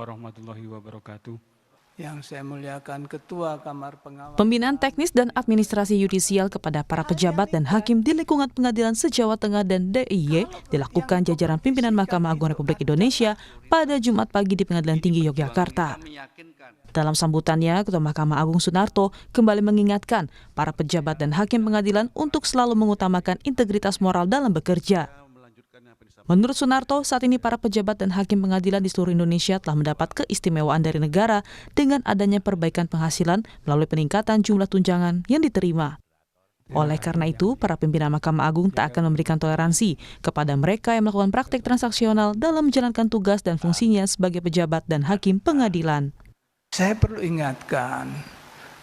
warahmatullahi wabarakatuh. Yang saya muliakan Ketua Kamar Pengawas. Pembinaan teknis dan administrasi yudisial kepada para pejabat dan hakim di lingkungan pengadilan se-Jawa Tengah dan DIY dilakukan jajaran pimpinan Mahkamah Agung Republik Indonesia pada Jumat pagi di Pengadilan Tinggi Yogyakarta. Dalam sambutannya, Ketua Mahkamah Agung Sunarto kembali mengingatkan para pejabat dan hakim pengadilan untuk selalu mengutamakan integritas moral dalam bekerja. Menurut Sunarto, saat ini para pejabat dan hakim pengadilan di seluruh Indonesia telah mendapat keistimewaan dari negara dengan adanya perbaikan penghasilan melalui peningkatan jumlah tunjangan yang diterima. Oleh karena itu, para pimpinan Mahkamah Agung tak akan memberikan toleransi kepada mereka yang melakukan praktik transaksional dalam menjalankan tugas dan fungsinya sebagai pejabat dan hakim pengadilan. Saya perlu ingatkan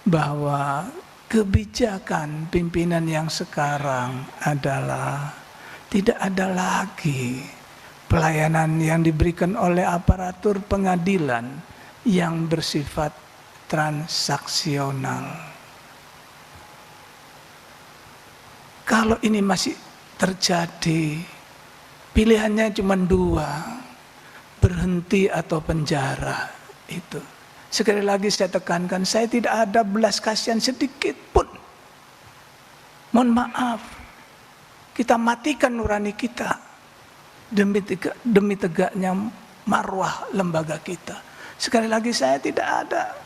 bahwa kebijakan pimpinan yang sekarang adalah tidak ada lagi pelayanan yang diberikan oleh aparatur pengadilan yang bersifat transaksional. Kalau ini masih terjadi, pilihannya cuma dua, berhenti atau penjara. Itu. Sekali lagi saya tekankan, saya tidak ada belas kasihan sedikit pun. Mohon maaf. Kita matikan nurani kita demi tegaknya marwah lembaga kita. Sekali lagi saya tidak ada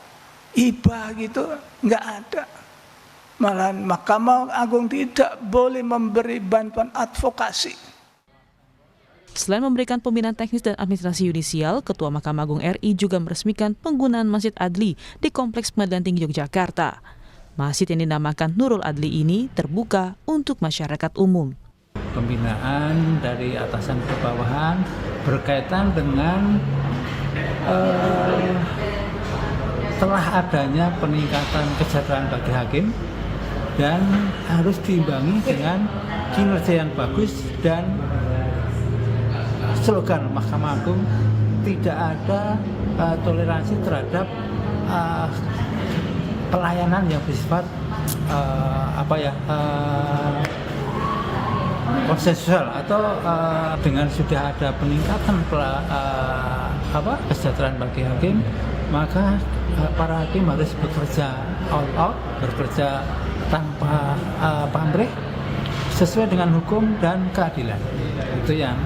hibah gitu, nggak ada. Malahan Mahkamah Agung tidak boleh memberi bantuan advokasi. Selain memberikan pembinaan teknis dan administrasi yudisial, Ketua Mahkamah Agung RI juga meresmikan penggunaan Masjid Adli di Kompleks Pengadilan Tinggi Yogyakarta. Masjid yang dinamakan Nurul Adli ini terbuka untuk masyarakat umum. Pembinaan dari atasan ke bawahan berkaitan dengan telah adanya peningkatan kesejahteraan bagi hakim dan harus diimbangi dengan kinerja yang bagus dan slogan Mahkamah Agung tidak ada toleransi terhadap pelayanan yang bersifat konsensual atau dengan sudah ada peningkatan kesejahteraan bagi hakim, maka para hakim harus bekerja all out, bekerja tanpa pamrih sesuai dengan hukum dan keadilan. Itu yang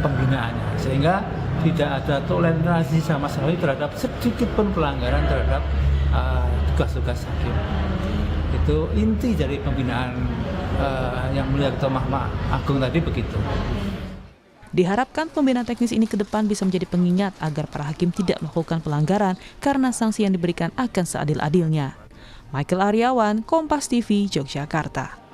pembinaannya, sehingga tidak ada toleransi sama sekali terhadap sedikit pun pelanggaran terhadap tugas-tugas hakim. Itu inti dari pembinaan yang mulia Ketua Mahkamah Agung tadi begitu. Diharapkan pembinaan teknis ini ke depan bisa menjadi pengingat agar para hakim tidak melakukan pelanggaran karena sanksi yang diberikan akan seadil-adilnya. Michael Aryawan, Kompas TV, Yogyakarta.